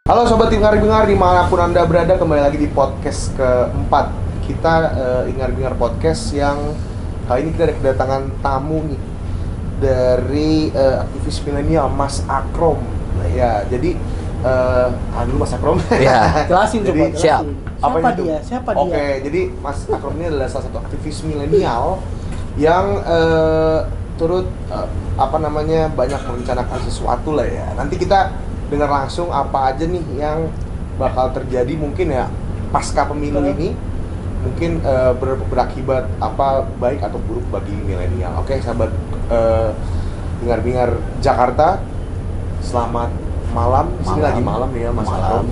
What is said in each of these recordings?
Halo Sobat Ingar-Bingar dimanapun Anda berada, kembali lagi di podcast keempat kita, Ingar-Bingar Podcast, yang kali ini kita ada kedatangan tamu nih dari aktivis milenial Mas Akrom. Ya, jadi dulu Mas Akrom. Ya, jelasin coba. Siap. Siapa dia? Siapa dia? Oke, jadi Mas Akrom ini adalah salah satu aktivis milenial yang turut banyak merencanakan sesuatu lah ya. Nanti kita dengar langsung apa aja nih yang bakal terjadi mungkin ya pasca pemilu ini, mungkin berakibat apa baik atau buruk bagi milenial. Oke, sahabat Bingar-Bingar Jakarta, selamat malam. Di sini lagi malam ya Mas Akrom.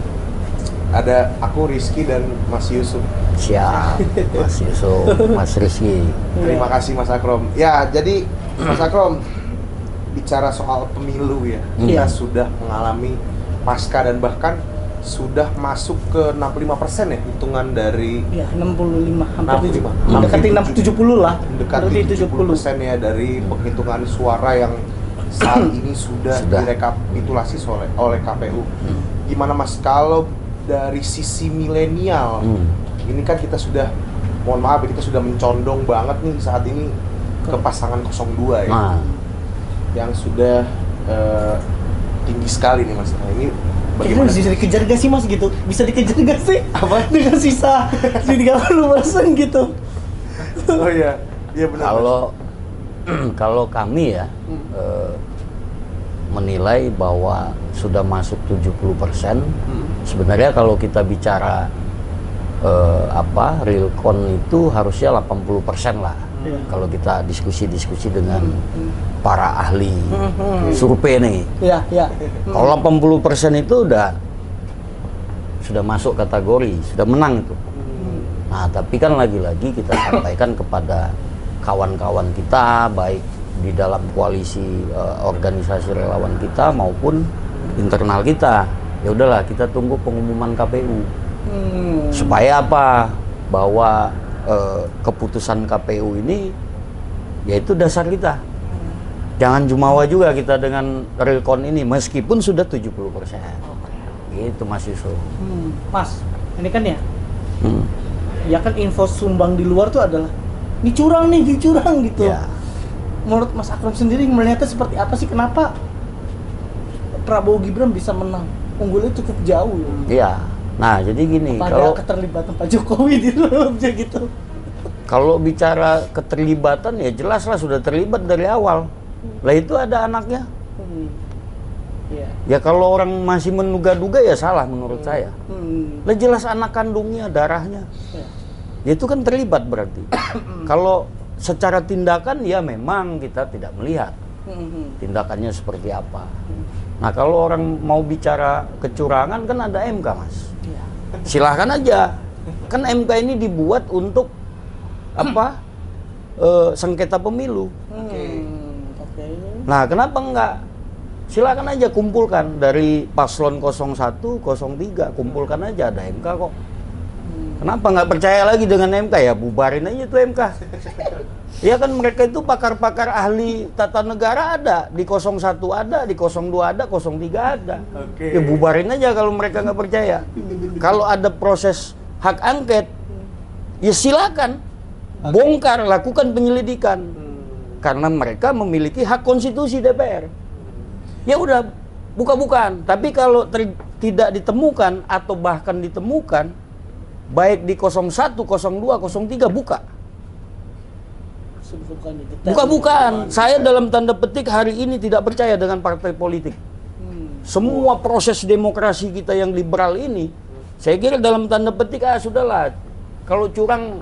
Ada aku Rizky dan Mas Yusuf. Siap, Mas Yusuf, Mas Rizky. Terima kasih Mas Akrom. Ya, jadi Mas Akrom, bicara soal pemilu ya, kita sudah mengalami pasca dan bahkan sudah masuk ke 65% ya hitungan dari 65, hampir 65. mendekati 70 lah. Mendekati 70% ya dari penghitungan suara yang saat ini sudah direkapitulasi oleh KPU. Gimana Mas, kalau dari sisi milenial, ini kan kita sudah, mohon maaf, kita sudah mencondong banget nih saat ini ke pasangan 02 ya. Yang sudah tinggi sekali nih Mas. Nah, ini bagaimana? Bisa dikejar gak sih Mas gitu? Bisa dikejar gak sih? Apa? Dengan sisa di 30% gitu. Oh iya, iya benar. Kalau kami ya menilai bahwa sudah masuk 70%. Sebenarnya kalau kita bicara real count itu harusnya 80% lah. Kalau kita diskusi dengan para ahli survei nih. Iya. Kalau 80% itu sudah masuk kategori, sudah menang itu. Nah, tapi kan lagi-lagi kita sampaikan kepada kawan-kawan kita, baik di dalam koalisi organisasi relawan kita maupun internal kita. Ya udahlah, kita tunggu pengumuman KPU. Supaya apa? Bahwa keputusan KPU ini yaitu dasar kita. Jangan jumawa juga kita dengan real count ini meskipun sudah 70%. Gitu Mas Yusuf. Mas, ini kan ya. Ya kan info sumbang di luar tuh adalah ini curang gitu. Ya. Menurut Mas Akrom sendiri melihatnya seperti apa sih, kenapa Prabowo Gibran bisa menang? Unggulnya cukup jauh loh. Iya. Nah, jadi gini, kalau keterlibatan Pak Jokowi di dalamnya gitu. Kalau bicara keterlibatan ya jelaslah sudah terlibat dari awal. Lah itu ada anaknya. Ya kalau orang masih menduga-duga ya salah menurut saya. Lah jelas anak kandungnya, darahnya. Ya itu kan terlibat berarti. Kalau secara tindakan ya memang kita tidak melihat tindakannya seperti apa. Nah, kalau orang mau bicara kecurangan kan ada MK, Mas. Silahkan aja. Kan MK ini dibuat untuk sengketa pemilu. Nah, kenapa enggak? Silakan aja kumpulkan dari paslon 01, 03, kumpulkan aja, ada MK kok. Kenapa nggak percaya lagi dengan MK? Ya bubarin aja tuh MK. Ya kan mereka itu pakar-pakar ahli tata negara ada, di 01 ada, di 02 ada, 03 ada. Ya bubarin aja kalau mereka nggak percaya. Kalau ada proses hak angket, ya silakan bongkar, lakukan penyelidikan. Karena mereka memiliki hak konstitusi DPR. Ya udah, buka-bukaan. Tapi kalau tidak ditemukan atau bahkan ditemukan, baik di 01, 02, 03 buka. Buka-bukaan. Saya dalam tanda petik hari ini tidak percaya dengan partai politik. Semua proses demokrasi kita yang liberal ini, saya kira dalam tanda petik sudahlah. Kalau curang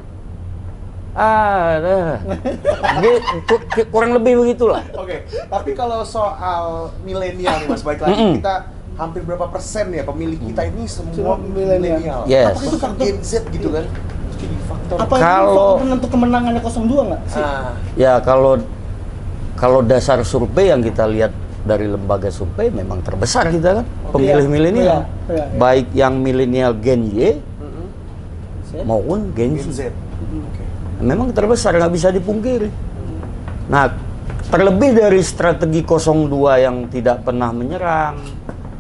kurang lebih begitulah. Oke, tapi kalau soal milenial nih Mas, baik lagi kita hampir berapa persen ya pemilih kita ini semua milenial. Yes. Apakah itu Gen Z gitu kan? Jadi faktor. Apa kalau penentu kemenangannya 02 nggak sih? Ya kalau dasar survei yang kita lihat dari lembaga survei memang terbesar kita kan pemilih milenial. Baik yang milenial Gen Y maupun Gen Z. Memang terbesar, nggak bisa dipungkiri. Nah, terlebih dari strategi 02 yang tidak pernah menyerang,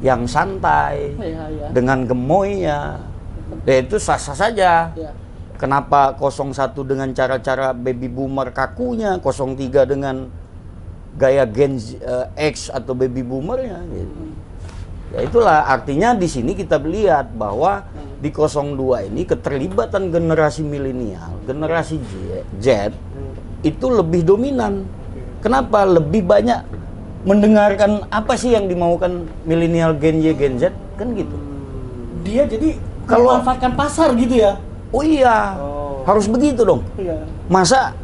yang santai, Iya. dengan gemoynya. Ya itu sah-sah saja. Iya. Kenapa 01 dengan cara-cara baby boomer kakunya, 03 dengan gaya Gen X atau baby boomernya gitu. Ya itulah artinya di sini kita lihat bahwa di 02 ini keterlibatan generasi milenial, generasi Z itu lebih dominan. Kenapa? Lebih banyak mendengarkan apa sih yang dimaukan milenial Gen Y, Gen Z, kan gitu. Dia jadi Kalau- memanfaatkan pasar gitu ya. Oh iya, harus begitu dong. Iya. Masa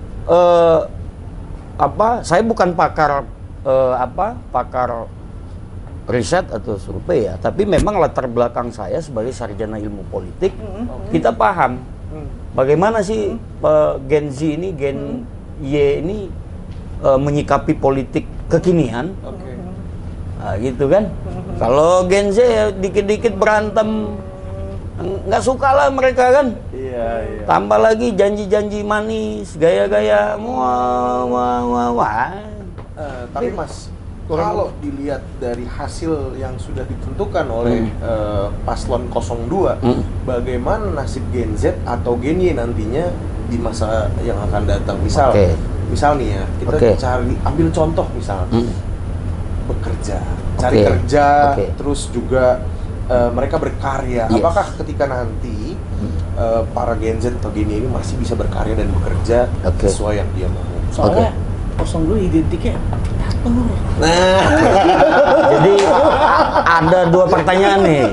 saya bukan pakar pakar riset atau survei ya, tapi memang latar belakang saya sebagai sarjana ilmu politik, kita paham bagaimana sih Gen Z ini, Gen Y ini menyikapi politik kekinian. Oke. Nah, gitu kan. Kalau Gen Z ya dikit-dikit berantem, nggak suka lah mereka kan. Iya. Tambah lagi janji-janji manis, gaya-gaya wah. Tapi Mas, kalau dilihat dari hasil yang sudah ditentukan oleh paslon 02, bagaimana nasib Gen Z atau Gen Y nantinya di masa yang akan datang? Misal, Oke. misal nih ya, kita Oke. ambil contoh misal, bekerja, cari Oke. kerja, Oke. terus juga mereka berkarya. Yes. Apakah ketika nanti para Gen Z atau Gen Y ini masih bisa berkarya dan bekerja Oke. sesuai yang dia mau? Soalnya 02 identiknya diktator. Nah, Jadi ada dua pertanyaan nih.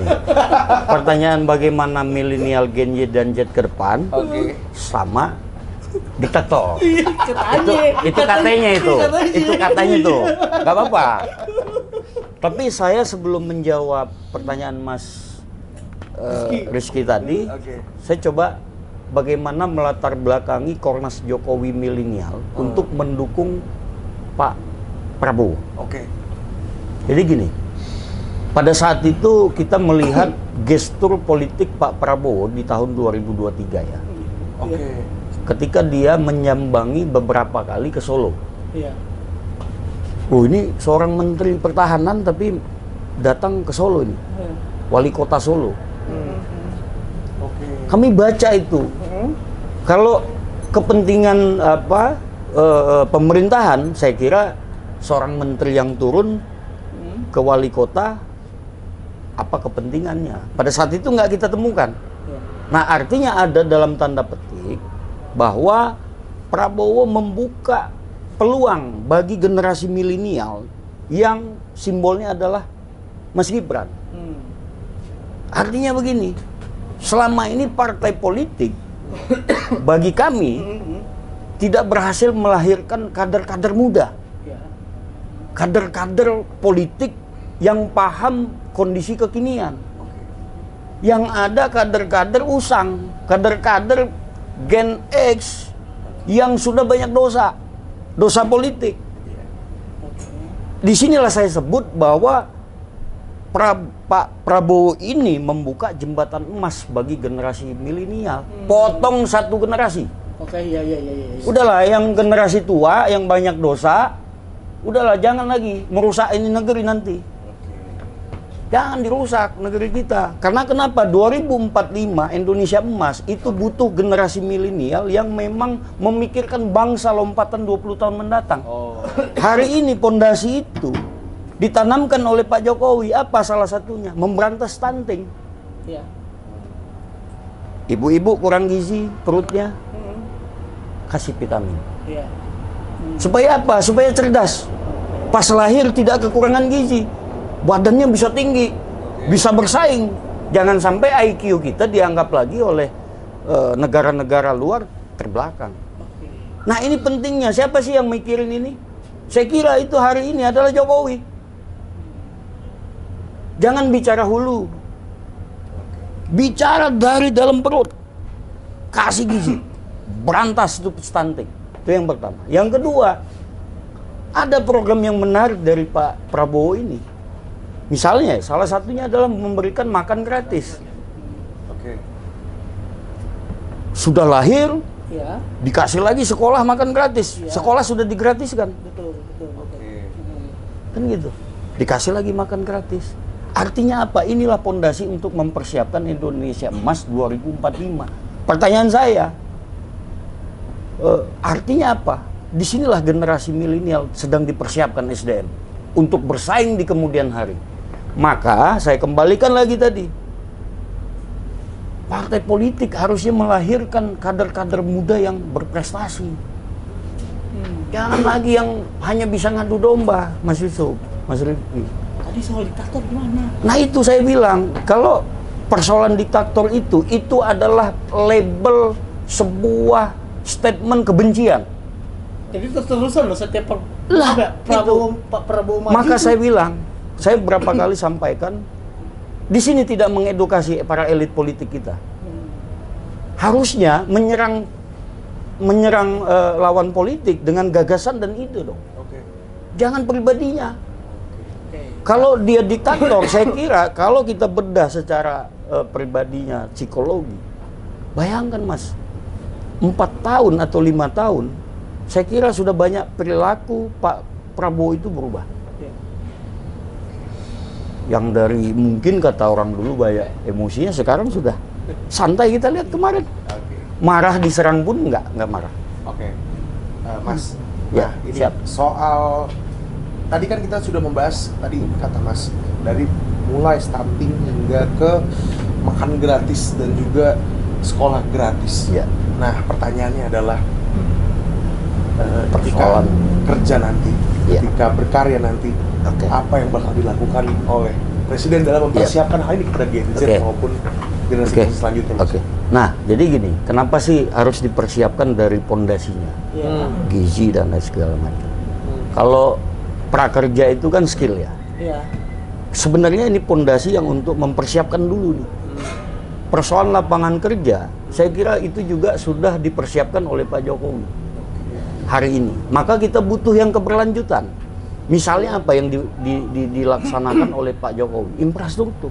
Pertanyaan bagaimana milenial Gen Y dan Z ke depan oke. sama diktator. Katanya. Itu katanya itu. Itu katanya itu. Gak apa-apa. Tapi saya sebelum menjawab pertanyaan Mas Rizky tadi, Oke. saya coba bagaimana melatar belakangi Kornas Jokowi milenial untuk mendukung Pak Prabowo. Oke. Jadi gini, pada saat itu kita melihat gestur politik Pak Prabowo di tahun 2023 ya. Oke. Ketika dia menyambangi beberapa kali ke Solo. Iya. Oh ini seorang menteri pertahanan tapi datang ke Solo ini. Wali kota Solo. Oke. Kami baca itu. Kalau kepentingan pemerintahan, saya kira seorang menteri yang turun ke wali kota, apa kepentingannya? Pada saat itu nggak kita temukan. Nah artinya ada dalam tanda petik bahwa Prabowo membuka peluang bagi generasi milenial yang simbolnya adalah Mas Gibran. Artinya begini, selama ini partai politik bagi kami tidak berhasil melahirkan kader-kader muda, kader-kader politik yang paham kondisi kekinian. Yang ada kader-kader usang, kader-kader Gen X yang sudah banyak dosa politik. Disinilah saya sebut bahwa Pak Prabowo ini membuka jembatan emas bagi generasi milenial. Potong satu generasi. Oke, iya. Udahlah, yang generasi tua yang banyak dosa, udahlah jangan lagi merusak ini negeri nanti. Jangan dirusak negeri kita. Karena kenapa? 2045 Indonesia emas itu butuh generasi milenial yang memang memikirkan bangsa lompatan 20 tahun mendatang. Hari ini pondasi itu ditanamkan oleh Pak Jokowi. Apa salah satunya? Memberantas stunting. Iya. Ibu-ibu kurang gizi perutnya, kasih vitamin. Iya. Supaya apa? Supaya cerdas. Pas lahir tidak kekurangan gizi. Badannya bisa tinggi, bisa bersaing. Jangan sampai IQ kita dianggap lagi oleh negara-negara luar terbelakang. Nah ini pentingnya. Siapa sih yang mikirin ini? Saya kira itu hari ini adalah Jokowi. Jangan bicara hulu. Bicara dari dalam perut. Kasih gizi. Berantas itu stunting. Itu yang pertama. Yang kedua, ada program yang menarik dari Pak Prabowo ini. Misalnya, salah satunya adalah memberikan makan gratis. Oke. Sudah lahir, Iya. dikasih lagi sekolah makan gratis. Iya. Sekolah sudah digratiskan. Betul. Oke. Kan gitu. Dikasih lagi makan gratis. Artinya apa? Inilah pondasi untuk mempersiapkan Indonesia Emas 2045. Pertanyaan saya, artinya apa? Disinilah generasi milenial sedang dipersiapkan SDM untuk bersaing di kemudian hari. Maka saya kembalikan lagi tadi, partai politik harusnya melahirkan kader-kader muda yang berprestasi. Jangan lagi yang hanya bisa ngadu domba, Mas Yusuf, Mas Rifki. Tadi soal diktator gimana? Nah itu saya bilang, kalau persoalan diktator itu adalah label sebuah statement kebencian. Jadi terus-terusan loh setiap Pak Prabowo maju. Maka saya bilang, saya berapa kali sampaikan, di sini tidak mengedukasi para elit politik kita. Harusnya menyerang lawan politik dengan gagasan dan ide dong. Jangan pribadinya. Kalau dia diktator, saya kira kalau kita bedah secara pribadinya, psikologi, bayangkan Mas, 4 tahun atau 5 tahun, saya kira sudah banyak perilaku Pak Prabowo itu berubah. Yang dari mungkin kata orang dulu banyak emosinya, sekarang sudah santai. Kita lihat kemarin, marah diserang pun nggak marah. Mas, Ya, nah ini siap. soal tadi kan kita sudah membahas, tadi kata Mas, dari mulai stunting hingga ke makan gratis dan juga sekolah gratis. Ya. Nah pertanyaannya adalah ketika Persoalan. kerja nanti, Ya. ketika berkarya nanti, Oke. apa yang bakal dilakukan oleh Presiden dalam mempersiapkan hal ini kepada Gen Z Oke. maupun generasi Oke. selanjutnya? Mas? Oke. Nah, jadi gini, kenapa sih harus dipersiapkan dari pondasinya, gizi dan lain segala macam? Kalau prakerja itu kan skill ya. Iya. Sebenarnya ini pondasi yang untuk mempersiapkan dulu nih. Persoalan lapangan kerja, saya kira itu juga sudah dipersiapkan oleh Pak Jokowi hari ini. Maka kita butuh yang keberlanjutan. Misalnya apa yang dilaksanakan oleh Pak Jokowi? Infrastruktur.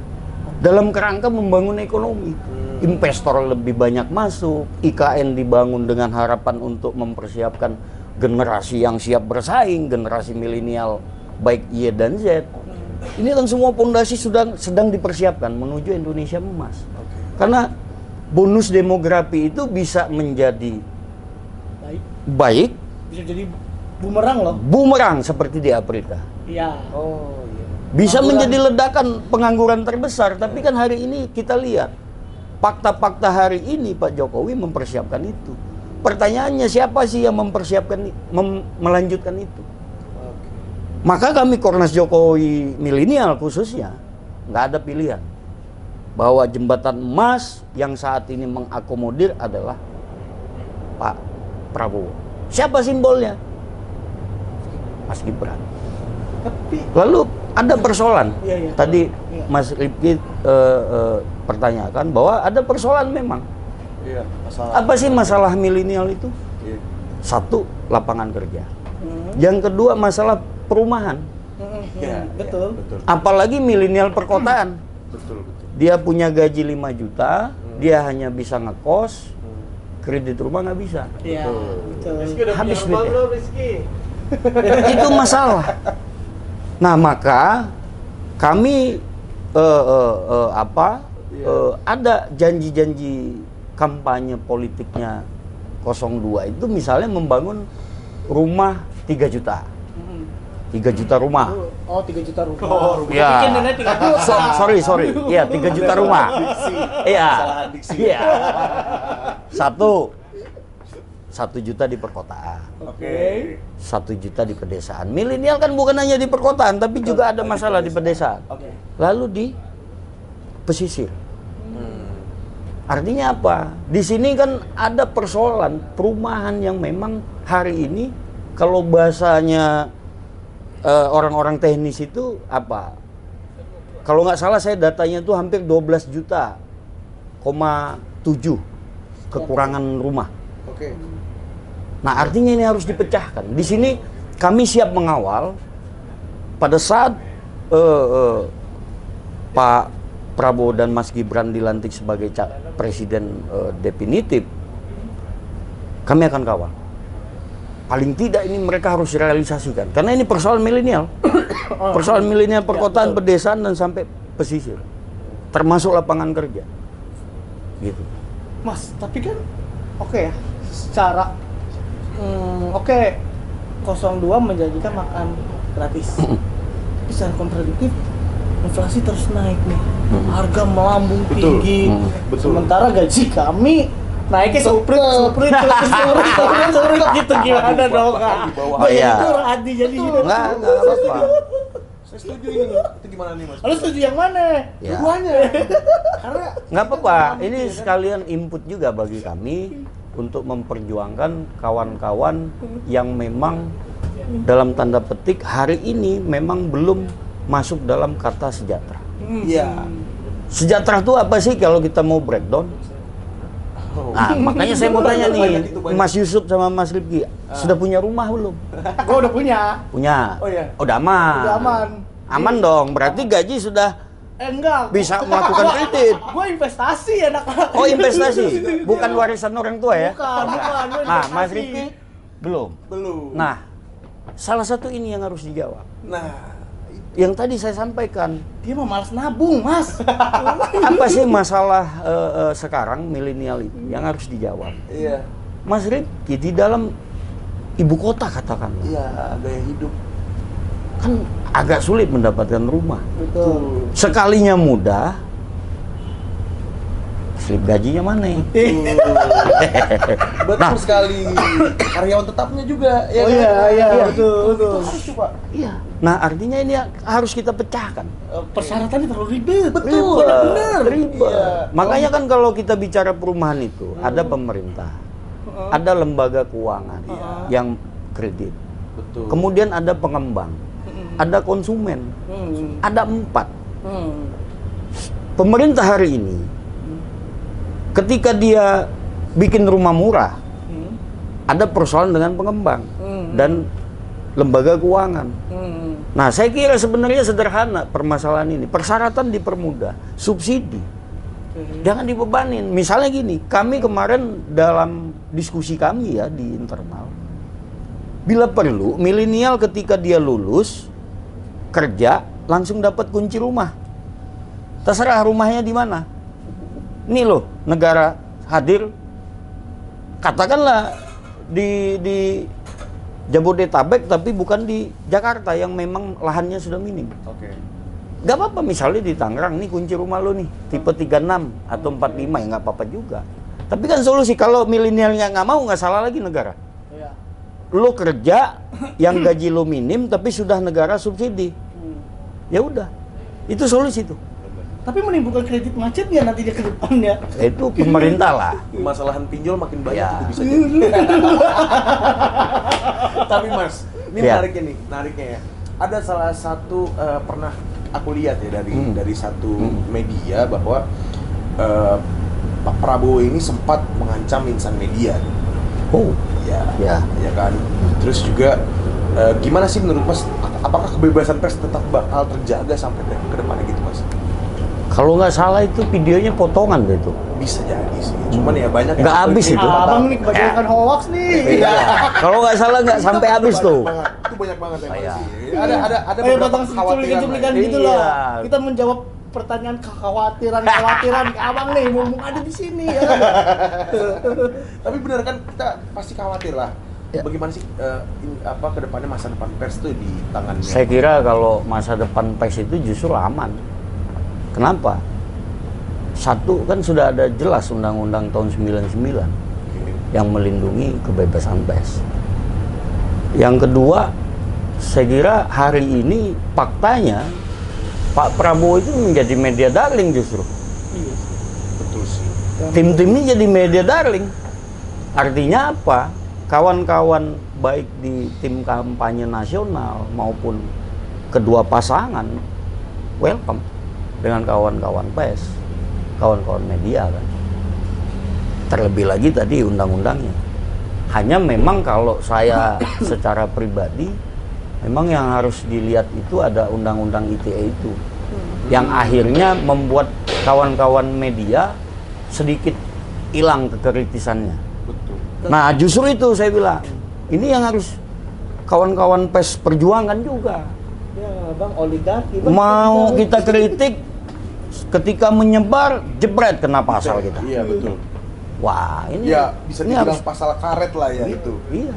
Dalam kerangka membangun ekonomi. Investor lebih banyak masuk, IKN dibangun dengan harapan untuk mempersiapkan generasi yang siap bersaing, generasi milenial baik Y dan Z. Ini kan semua pondasi sedang dipersiapkan menuju Indonesia Emas. Karena bonus demografi itu bisa menjadi baik, Bisa jadi bumerang loh. bumerang seperti di Afrika. Iya. Bisa Pengangguran. menjadi ledakan pengangguran terbesar, tapi kan hari ini kita lihat fakta-fakta hari ini Pak Jokowi mempersiapkan itu. Pertanyaannya siapa sih yang mempersiapkan melanjutkan itu? Maka kami Kornas Jokowi milenial khususnya nggak ada pilihan bahwa jembatan emas yang saat ini mengakomodir adalah Pak Prabowo. Siapa simbolnya? Mas Gibran. Tapi Lalu ada persoalan. Iya. Tadi Iya. Mas Rifki pertanyakan bahwa ada persoalan memang. Iya, masalah. Apa sih masalah milenial itu? Iya. Satu, lapangan kerja. Yang kedua, masalah perumahan. Iya, betul. betul. Apalagi milenial perkotaan. Betul. Dia punya gaji 5 juta, dia hanya bisa ngekos, kredit rumah nggak bisa. Iya, betul. Habis duitnya. Itu masalah. Nah, maka kami ada janji-janji kampanye politiknya 02 itu misalnya membangun rumah 3 juta. 3 juta rumah. Oh, 3 juta rupiah. Oh, Gua Ya. pikir nilai 3 juta. Sorry. Iya, 3 juta rumah. Iya. Salah diksi. Iya. 1 juta di perkotaan. Oke. 1 juta di pedesaan. Milenial kan bukan hanya di perkotaan, tapi juga ada masalah di pedesaan. Oke. Lalu di pesisir. Artinya apa? Di sini kan ada persoalan perumahan yang memang hari ini kalau bahasanya orang-orang teknis itu apa? Kalau nggak salah saya datanya itu hampir 12 juta, 7 kekurangan rumah. Oke. Nah, artinya ini harus dipecahkan. Di sini kami siap mengawal pada saat Pak Prabowo dan Mas Gibran dilantik sebagai presiden definitif. Kami akan kawal. Paling tidak ini mereka harus realisasikan. Karena ini persoalan milenial. Persoalan milenial perkotaan, pedesaan dan sampai pesisir, termasuk lapangan kerja, gitu. Mas, tapi kan oke ya, secara oke 02 menjanjikan makan gratis. Tapi secara kontradiktif, inflasi terus naik nih, harga melambung Betul. tinggi. Betul. Sementara gaji kami naiknya suprit gitu, gimana dong Kak? Oh, iya. Itu Radi jadi Enggak apa-apa. Saya setuju ini. Itu gimana nih Mas? Lu setuju yang mana? Ya. Duanya. Karena Nggak apa-apa, ini sekalian input juga bagi kami untuk memperjuangkan kawan-kawan yang memang dalam tanda petik hari ini memang belum masuk dalam kata sejahtera. iya. Sejahtera itu apa sih kalau kita mau breakdown? Nah, makanya saya mau tanya nih, Mas Yusuf sama Mas Rifki, sudah punya rumah belum? Gua udah punya. Punya. Oh iya. Udah aman. Udah aman. Aman dong, berarti gaji sudah Enggak. bisa melakukan kredit. Gua investasi anak-anak. Oh, investasi, bukan warisan orang tua ya? Bukan. Gua Nah, investasi. Mas Rifki belum. Belum. Nah, salah satu ini yang harus dijawab. Nah, Yang tadi saya sampaikan, Dia mah malas nabung, Mas. apa sih masalah sekarang milenial itu yang harus dijawab? iya. Mas Rifki di dalam ibu kota katakanlah, Iya, gaya hidup. kan agak sulit mendapatkan rumah. Betul. Sekalinya mudah, slip gajinya mana? Betul Nah. sekali. Karyawan tetapnya juga. Ya Oh kan? iya, iya, Itu betul, betul. harus tuh, Pak. Iya. Nah, artinya ini harus kita pecahkan. Persyaratannya terlalu ribet. Betul. Benar. Ribet. Iya. Makanya kan kalau kita bicara perumahan itu, ada pemerintah, ada lembaga keuangan yang kredit, Betul. kemudian ada pengembang, ada konsumen, ada 4. Pemerintah hari ini, ketika dia bikin rumah murah, ada persoalan dengan pengembang dan lembaga keuangan. Nah, saya kira sebenarnya sederhana permasalahan ini. Persyaratan dipermudah, subsidi jangan dibebanin. Misalnya gini, kami kemarin dalam diskusi kami ya di internal, bila perlu milenial ketika dia lulus kerja langsung dapat kunci rumah. Terserah rumahnya di mana. Nih loh, negara hadir, katakanlah di Jabodetabek tapi bukan di Jakarta yang memang lahannya sudah minim. Oke. Gak apa-apa, misalnya di Tangerang, nih kunci rumah lo nih, tipe 36 atau 45 ya nggak apa-apa juga. Tapi kan solusi, kalau milenialnya nggak mau, nggak salah lagi negara. Iya. Lo kerja yang gaji lo minim tapi sudah negara subsidi. Ya udah, itu solusi tuh. Tapi menimbulkan kredit macet ya nanti dia ke depannya. Itu pemerintah lah. Masalahan pinjol makin banyak Ya. itu bisa jadi. Tapi Mas, ini Ya. nariknya ya. Ada salah satu pernah aku lihat ya dari satu media bahwa Pak Prabowo ini sempat mengancam insan media. Oh, Ya, Ya. ya kan. Terus juga gimana sih menurut Mas? Apakah kebebasan pers tetap bakal terjaga sampai ke depannya gitu Mas? kalau nggak salah itu videonya potongan deh itu. Bisa jadi sih. Cuman ya banyak yang Nggak habis itu. Abang nih kebanyakan hoax nih. Iya. Kalau nggak salah nggak sampai habis tuh. Itu banyak banget yang Iya. sih. Ada Ayo beberapa datang kekhawatiran. cuplikan lah. gitu loh. Iya. Kita menjawab pertanyaan kekhawatiran ke abang nih, mumpung ada di sini ya. Tapi benar kan kita pasti khawatir lah. Ya. Bagaimana sih ke depannya masa depan pers tuh di tangannya? Saya kira kalau masa depan pers itu justru aman. Kenapa? Satu, kan sudah ada jelas Undang-Undang tahun 99 yang melindungi kebebasan pers. Yang kedua, saya kira hari ini faktanya Pak Prabowo itu menjadi media darling justru. Iya. Betul sih. Tim-timnya jadi media darling. Artinya apa? Kawan-kawan baik di tim kampanye nasional maupun kedua pasangan welcome dengan kawan-kawan pers, kawan-kawan media kan. Terlebih lagi tadi undang-undangnya. Hanya memang kalau saya secara pribadi memang yang harus dilihat itu ada undang-undang ITE itu. Yang akhirnya membuat kawan-kawan media sedikit hilang kekritisannya. Betul. Nah, justru itu saya bilang, ini yang harus kawan-kawan pers perjuangkan juga. Ya, Bang oligarki. Bang, Mau kita kritik, ketika menyebar jebret kena pasal kita. Iya betul. Wah, ini Ya bisa ini dibilang harus- pasal karet lah ya itu. Iya.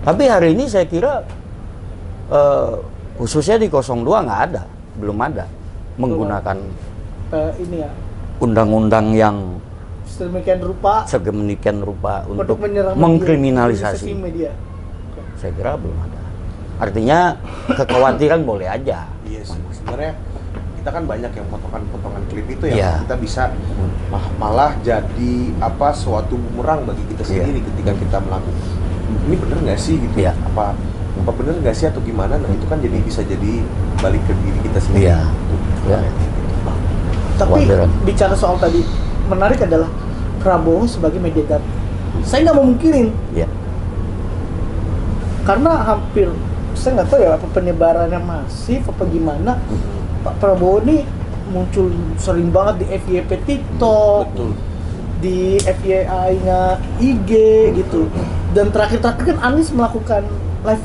Tapi hari ini saya kira khususnya di 02 nggak ada, belum ada menggunakan Ini ya, undang-undang yang sedemikian rupa sedemikian rupa untuk menyerang mengkriminalisasi. media. Saya kira belum ada. Artinya kekhawatiran boleh aja. Iya sih. Sebenarnya kita kan banyak yang potongan-potongan klip itu yang Iya. kita bisa malah jadi suatu bumerang bagi kita Iya. sendiri ketika kita melakukan. Ini bener nggak sih gitu? Iya. Apa bener nggak sih atau gimana? Nah itu kan jadi bisa jadi balik ke diri kita sendiri. Iya. Iya. Tapi Kekhawatiran. bicara soal tadi, menarik adalah Prabowo sebagai mediator. Saya nggak memungkirin, Iya. karena hampir saya nggak tahu ya apa penyebarannya masif apa gimana. Pak Prabowo ini muncul sering banget di FYP TikTok, Betul. di FYI-nya IG gitu. Dan terakhir-terakhir kan Anies melakukan live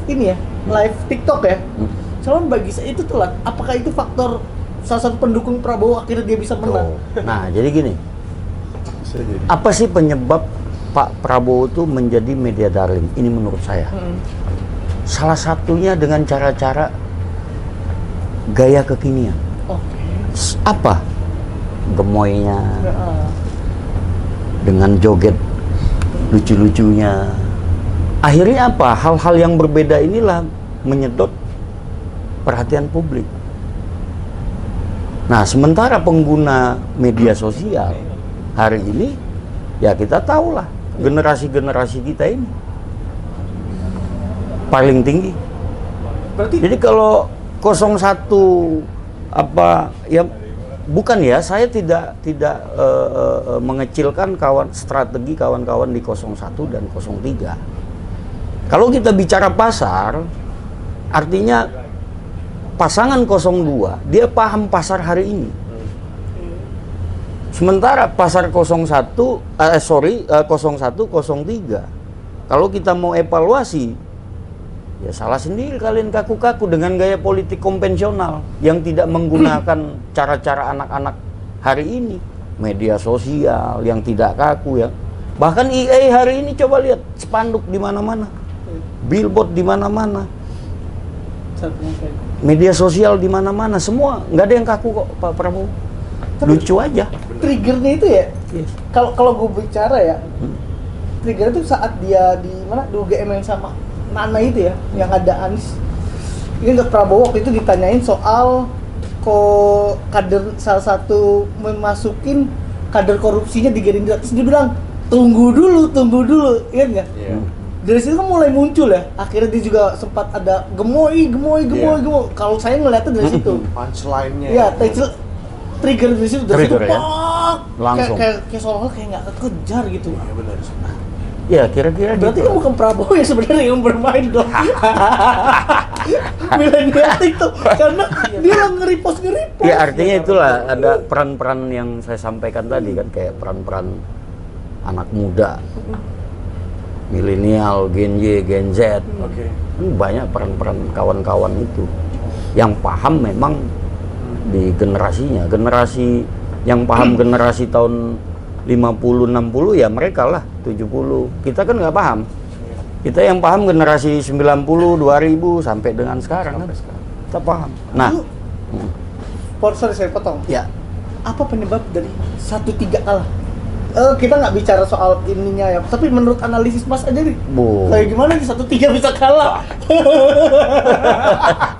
ini ya, live TikTok ya. Cuman bagi saya itu telat. Apakah itu faktor salah satu pendukung Prabowo akhirnya dia bisa menang? Tuh. Nah, jadi gini, Bisa jadi. apa sih penyebab Pak Prabowo itu menjadi media darling? Ini menurut saya. Salah satunya dengan cara-cara gaya kekinian. Oke. Apa? Gemoynya, Ya, dengan joget lucu-lucunya. Akhirnya apa? Hal-hal yang berbeda inilah menyedot perhatian publik. Nah, sementara pengguna media sosial hari ini, ya kita tahulah generasi-generasi kita ini paling tinggi. Berarti Jadi kalau 01 ya bukan ya, saya tidak mengecilkan strategi kawan-kawan di 01 dan 03. Kalau kita bicara pasar, artinya pasangan 02 dia paham pasar hari ini. Sementara pasar 01 03 kalau kita mau evaluasi, ya salah sendiri kalian kaku-kaku dengan gaya politik konvensional yang tidak menggunakan cara-cara anak-anak hari ini, media sosial yang tidak kaku ya. Bahkan EA hari ini coba lihat spanduk di mana-mana, billboard di mana-mana, media sosial di mana-mana, semua nggak ada yang kaku kok Pak Prabowo. Lucu aja. triggernya itu ya. Yes. Kalau gue bicara ya, trigger itu saat dia di mana di UGM yang sama Nana itu ya, yang ada Anies. Ini untuk Prabowo waktu itu ditanyain soal kader salah satu memasukin kader korupsinya di Gerindra. Terus dia bilang tunggu dulu, iya nggak? Iya. Dari situ kan mulai muncul ya. Akhirnya dia juga sempat ada gemoy. Kalau saya ngeliatnya dari situ. Punchline-nya. Iya, trigger dari situ, dari situ Trigger ya? pak, Langsung. kayak seolah-olah kayak nggak kekejar gitu. Iya benar. Ya kira-kira Berarti gitu. kan bukan Prabowo yang sebenarnya yang bermain dong. Milenial itu karena dia yang nge-repost. Ya artinya itulah ada peran-peran yang saya sampaikan tadi kan, kayak peran-peran anak muda, milenial, Gen Y, Gen Z. Oke. Banyak peran-peran kawan-kawan itu yang paham memang di generasinya. Generasi yang paham generasi tahun 50, 60 ya mereka lah, 70. Kita kan nggak paham. Kita yang paham generasi 90, 2000 sampai dengan sekarang kan. Kita paham. Nah, Sorry saya potong. ya Apa penyebab dari 1-3 kalah? Kita nggak bicara soal ininya ya, tapi menurut analisis Mas aja nih, kayak gimana nih 1-3 bisa kalah?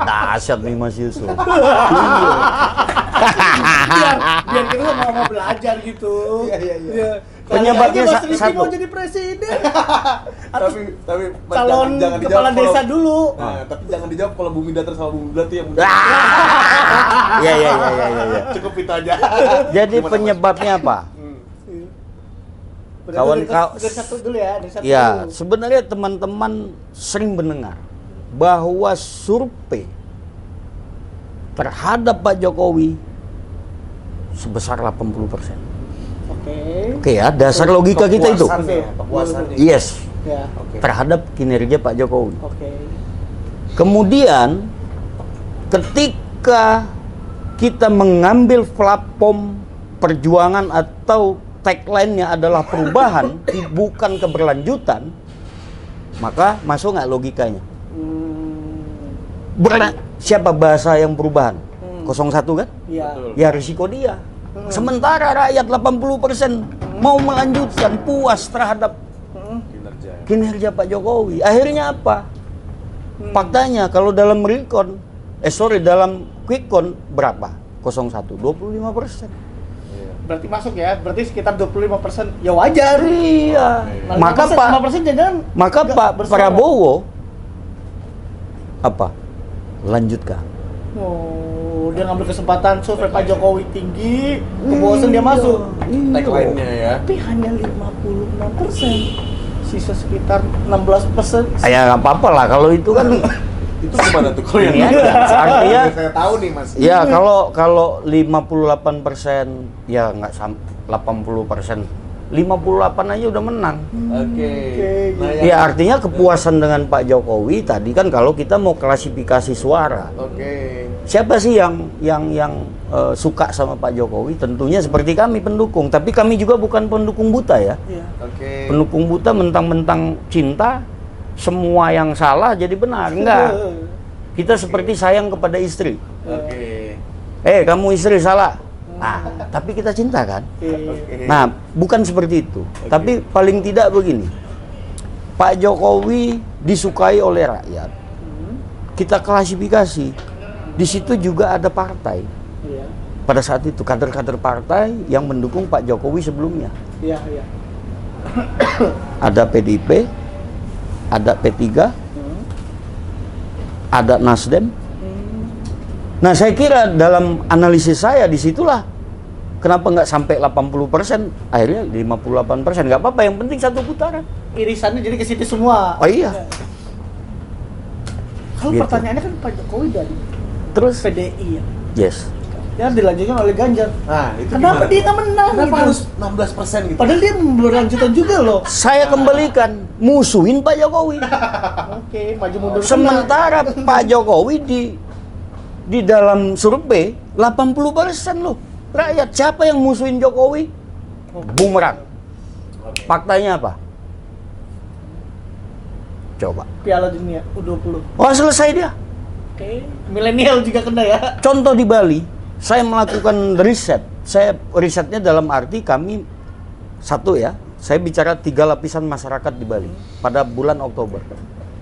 dahsyat nih Mas Yusuf. biar kita mau belajar gitu. Iya. Penyebabnya Mas Rizky satu. mau jadi presiden. Tapi Calon kepala desa dulu. Nah, tapi jangan dijawab kalau Bumi Datar sama Bumi Bulat yang Ya. cukup itu aja. Jadi Gimana, Mas? penyebabnya apa? Dari satu dulu ya, dari satu Ya, dulu. sebenarnya teman-teman sering mendengar bahwa survei terhadap Pak Jokowi sebesar 80%. Oke ya, dasar logika kita itu. Kepuasannya. Yes, Ya, Oke. terhadap kinerja Pak Jokowi. oke. Kemudian ketika kita mengambil platform perjuangan atau tagline-nya adalah perubahan, bukan keberlanjutan, maka masuk nggak logikanya? Siapa bahasa yang perubahan? 01 kan? Iya. Ya risiko dia. Sementara rakyat 80% mau melanjutkan, puas terhadap kinerja Pak Jokowi. Akhirnya apa? Faktanya kalau dalam dalam quick count berapa? 01, 25%. Berarti masuk ya, berarti sekitar 25%. Ya wajar. Iya. Nah, Maka 5%, Pak 5% jangan Maka nggak Pak bersuara. Prabowo apa? Lanjutkan. Oh, dia ngambil kesempatan survei Pak Jokowi tinggi, kebosan dia masuk. Tagline-nya ya. Tapi hanya 56%. Sisa sekitar 16%. Ya nggak apa-apa lah kalau itu kan. Itu gimana tuh kalau yang Ini aja. Artinya saya tahu nih Mas. ya kalau 58% ya nggak 80%. 58 aja udah menang. Oke. Nah, Ya artinya kepuasan dengan Pak Jokowi tadi kan kalau kita mau klasifikasi suara. Oke. Siapa sih yang suka sama Pak Jokowi? Tentunya seperti kami pendukung, tapi kami juga bukan pendukung buta ya. Iya. Oke. Pendukung buta mentang-mentang cinta semua yang salah jadi benar. Enggak. Kita seperti sayang kepada istri. Oke. Kamu istri salah. Nah, tapi kita cinta kan? Oke. Nah, bukan seperti itu. Tapi paling tidak begini. Pak Jokowi disukai oleh rakyat. Kita klasifikasi. Di situ juga ada partai. Iya. Pada saat itu kader-kader partai yang mendukung Pak Jokowi sebelumnya. Iya, iya. Ada PDIP, ada P3, ada Nasdem. Nah, saya kira dalam analisis saya disitulah kenapa nggak sampai 80%, akhirnya 58%. Nggak apa-apa, yang penting satu putaran. Irisannya jadi ke situ semua. Oh iya. Kalau Gitu. pertanyaannya kan Pak Jokowi dari Terus, PDI ya. yes. Ya dilanjutkan oleh Ganjar. Nah, itu Kenapa gimana? dia nggak menang? Kenapa gitu? harus 16% gitu? Padahal dia berlanjutan juga loh. Saya kembalikan, musuhin Pak Jokowi. Oke, maju mundur. Sementara Pak Jokowi di dalam survei 80% loh. Rakyat siapa yang musuhin Jokowi? Bumerang. Faktanya apa? Coba. Piala Dunia U20. Oh, selesai dia. Oke, milenial juga kena ya. Contoh di Bali, saya melakukan riset. Risetnya dalam arti kami satu ya. Saya bicara 3 lapisan masyarakat di Bali pada bulan Oktober.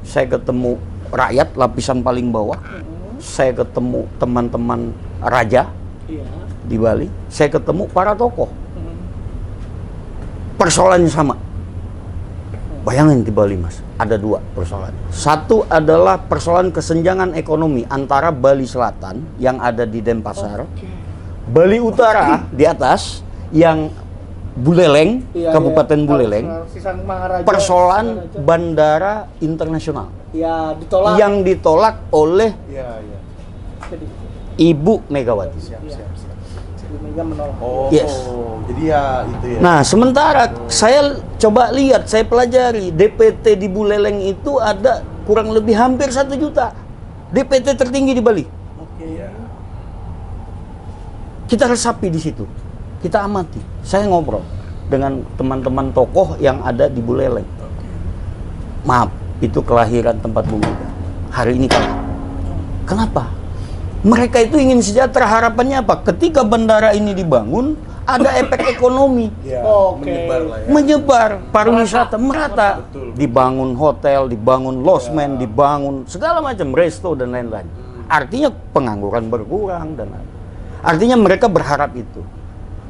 Saya ketemu rakyat lapisan paling bawah. Saya ketemu teman-teman raja Iya. di Bali. Saya ketemu para tokoh. Persoalannya sama. Bayangin di Bali, Mas, ada 2 persoalan. Satu adalah persoalan kesenjangan ekonomi antara Bali Selatan yang ada di Denpasar, Bali Utara di atas yang Buleleng, Iya, Kabupaten iya. Buleleng, Sisang Maharaja. persoalan Maharaja. bandara internasional Ya, ditolak. yang ditolak oleh Iya, iya. Jadi, Ibu Megawati. Siap, Iya. siap, siap. Ibu Mega menolak. Oh, Yes. jadi ya itu ya. Nah, sementara saya coba lihat, saya pelajari DPT di Buleleng itu ada kurang lebih hampir 1 juta. DPT tertinggi di Bali. Oke. Iya. Kita resapi di situ. Kita amati. Saya ngobrol dengan teman-teman tokoh yang ada di Buleleng. Maaf, itu kelahiran tempat Bu Mega. Hari ini kalah. Kenapa? Mereka itu ingin sejahtera. Harapannya apa? Ketika bandara ini dibangun, ada efek ekonomi. Iya, Oke. menyebar lah ya. Menyebar, pariwisata merata. Betul. Dibangun hotel, dibangun losmen, dibangun segala macam resto dan lain-lain. Artinya pengangguran berkurang dan lain. Artinya mereka berharap itu.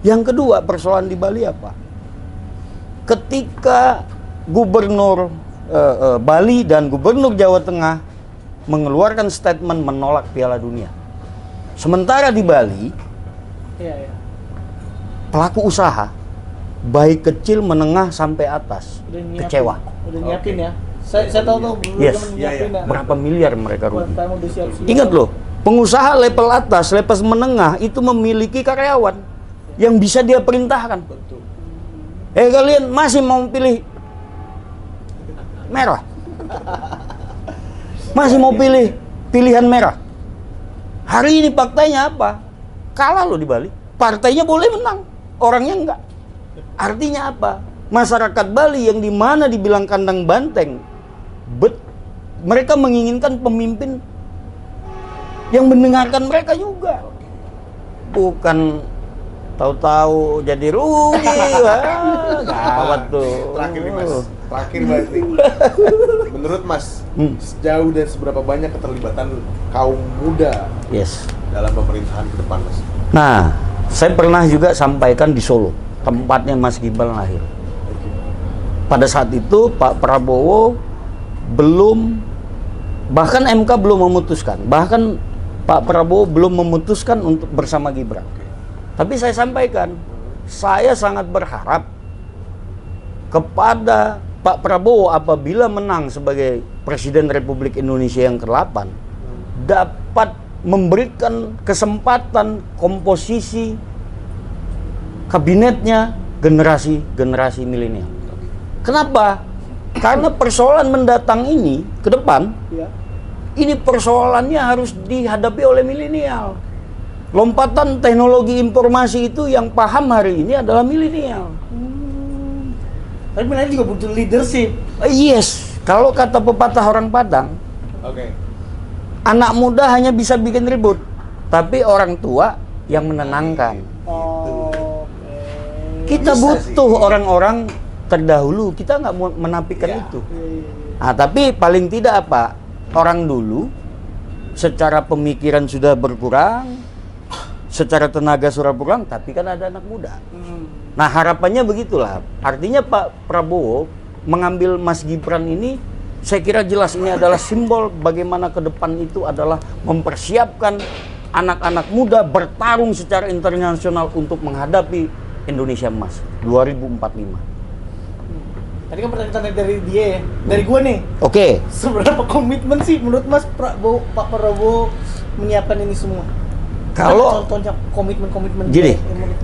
Yang kedua, persoalan di Bali apa? Ketika Gubernur Bali dan Gubernur Jawa Tengah mengeluarkan statement menolak Piala Dunia. Sementara di Bali, Iya, iya. pelaku usaha baik kecil, menengah sampai atas Udah nyiapin. kecewa. Udah nyiapin ya. Saya tahu tuh Yes. belum Iya, nyiapin iya. ya. Berapa miliar mereka rugi? Buat udah siap-siap. Ingat loh, pengusaha level atas, level menengah itu memiliki karyawan yang bisa dia perintahkan. Betul. Kalian masih mau pilih merah? Masih mau pilih pilihan merah? Hari ini faktanya apa? kalah loh di Bali. Partainya boleh menang, orangnya enggak. Artinya apa? Masyarakat Bali yang di mana dibilang kandang banteng, mereka menginginkan pemimpin yang mendengarkan mereka juga. Bukan tahu-tahu jadi rugi. Wah, gawat tuh. Terakhir nih Mas, terakhir banget nih. Menurut Mas, sejauh dan seberapa banyak keterlibatan kaum muda dalam pemerintahan ke depan Mas? Nah, saya pernah juga sampaikan di Solo, tempatnya Mas Gibran lahir. Pada saat itu Pak Prabowo bahkan MK belum memutuskan, bahkan Pak Prabowo belum memutuskan untuk bersama Gibran. Tapi saya sampaikan, saya sangat berharap kepada Pak Prabowo apabila menang sebagai Presiden Republik Indonesia yang ke-8 dapat memberikan kesempatan komposisi kabinetnya generasi milenial. Kenapa? Karena persoalan mendatang ini ke depan, ini persoalannya harus dihadapi oleh milenial. Lompatan teknologi informasi itu yang paham hari ini adalah milenial. Tapi milenial juga butuh leadership. Yes, kalau kata pepatah orang Padang, anak muda hanya bisa bikin ribut, tapi orang tua yang menenangkan. Kita butuh orang-orang terdahulu, kita nggak mau menafikan itu. Nah, tapi paling tidak apa? Orang dulu secara pemikiran sudah berkurang, secara tenaga sudah berkurang, tapi kan ada anak muda. Nah, harapannya begitulah. Artinya Pak Prabowo mengambil Mas Gibran ini, saya kira jelas ini adalah simbol bagaimana ke depan itu adalah mempersiapkan anak-anak muda bertarung secara internasional untuk menghadapi Indonesia Emas 2045. Tadi kan pertanyaan dari dia ya, dari gue nih. Oke. Seberapa komitmen sih menurut Mas Pak Prabowo menyiapkan ini semua? Kalau contohnya komitmen gini,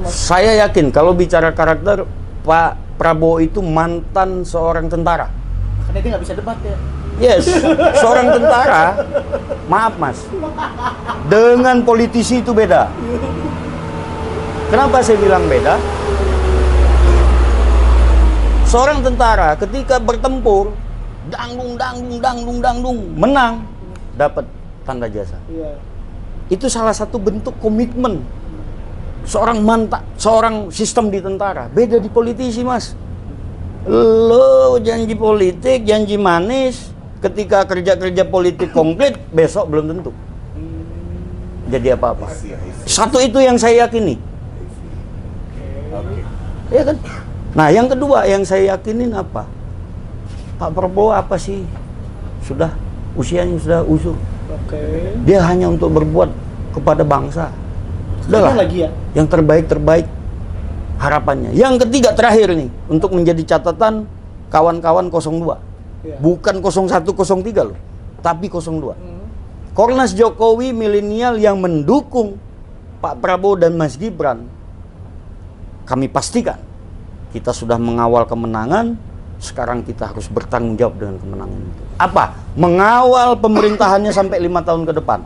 saya yakin kalau bicara karakter, Pak Prabowo itu mantan seorang tentara. Karena dia nggak bisa debat ya. Yes, seorang tentara. Maaf Mas, dengan politisi itu beda. Kenapa saya bilang beda? Seorang tentara ketika bertempur, dangdung, menang, dapat tanda jasa. Itu salah satu bentuk komitmen seorang sistem di tentara. Beda di politisi Mas. Lo janji politik, janji manis, ketika kerja politik konkret, besok belum tentu jadi apa-apa. Satu itu yang saya yakini. Iya kan? Nah, yang kedua yang saya yakinin apa? Pak Prabowo apa sih? Usianya sudah usur. Dia hanya untuk berbuat kepada bangsa. Udahlah. Yang terbaik harapannya. Yang ketiga terakhir nih, untuk menjadi catatan kawan-kawan 02. Bukan 01, 03 loh, tapi 02. Kornas Jokowi milenial yang mendukung Pak Prabowo dan Mas Gibran, kami pastikan kita sudah mengawal kemenangan, sekarang kita harus bertanggung jawab dengan kemenangan itu. Apa? Mengawal pemerintahannya sampai 5 tahun ke depan.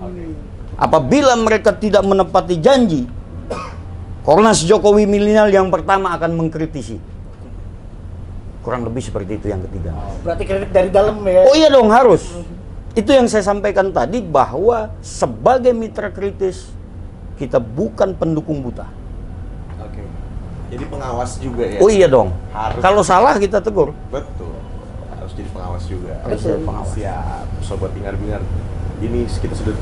Apabila mereka tidak menepati janji, Kornas Jokowi milenial yang pertama akan mengkritisi. Kurang lebih seperti itu yang ketiga. Berarti kritik dari dalam ya? Oh iya dong, harus. Itu yang saya sampaikan tadi, bahwa sebagai mitra kritis, kita bukan pendukung buta. Jadi pengawas juga ya? Oh iya dong. Harus. Kalau salah kita tegur. Betul. Harus jadi pengawas juga. Harus jadi pengawas. Siap. Sobat bingar-bingar. Ini kita sudah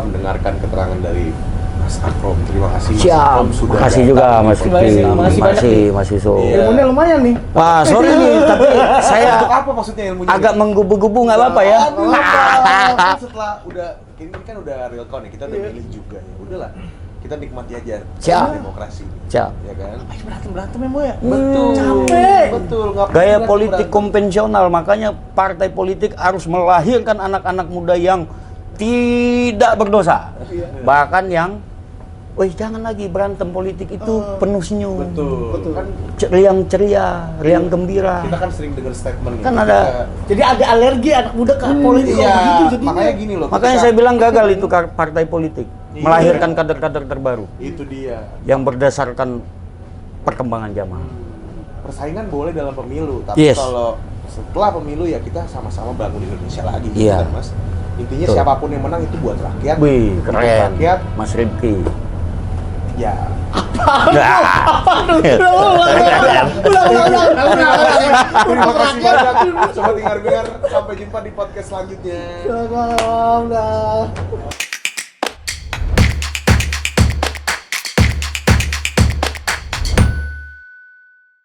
mendengarkan keterangan dari Mas Akrom. Terima kasih Mas Akrom sudah. Makasih juga Mas Fikri. Masih so. Ilmunya lumayan nih. Wah, sorry nih, tapi saya untuk apa maksudnya ilmunya? agak menggubu-gubu, nggak apa-apa ya. Setelah ini kan udah real count ya, kita udah milih juga ya. Udahlah. Kita nikmati aja demokrasi. Ya kan? Berantem ya, Mo ya? Betul. Capek. Betul. Gaya politik konvensional, makanya partai politik harus melahirkan anak-anak muda yang tidak berdosa. Bahkan yang jangan lagi berantem, politik itu penuh senyum. Betul. Kan riang ceria, riang gembira. kita kan sering dengar statement Kan ada. Jadi agak alergi anak muda ke politik. Iya, makanya gini loh. Makanya saya bilang gagal itu partai politik. Iya. melahirkan kader-kader terbaru Itu dia. yang berdasarkan perkembangan zaman. Persaingan boleh dalam pemilu, tapi Yes. kalau setelah pemilu ya kita sama-sama bangun Indonesia lagi, gitu Iya. kan, Mas. Intinya Betul. siapapun yang menang itu buat rakyat. Wih, Untuk keren, rakyat, Mas Rifki. ya. Terima kasih banyak, Sobat Hingar Bingar. Sampai jumpa di podcast selanjutnya. Udah.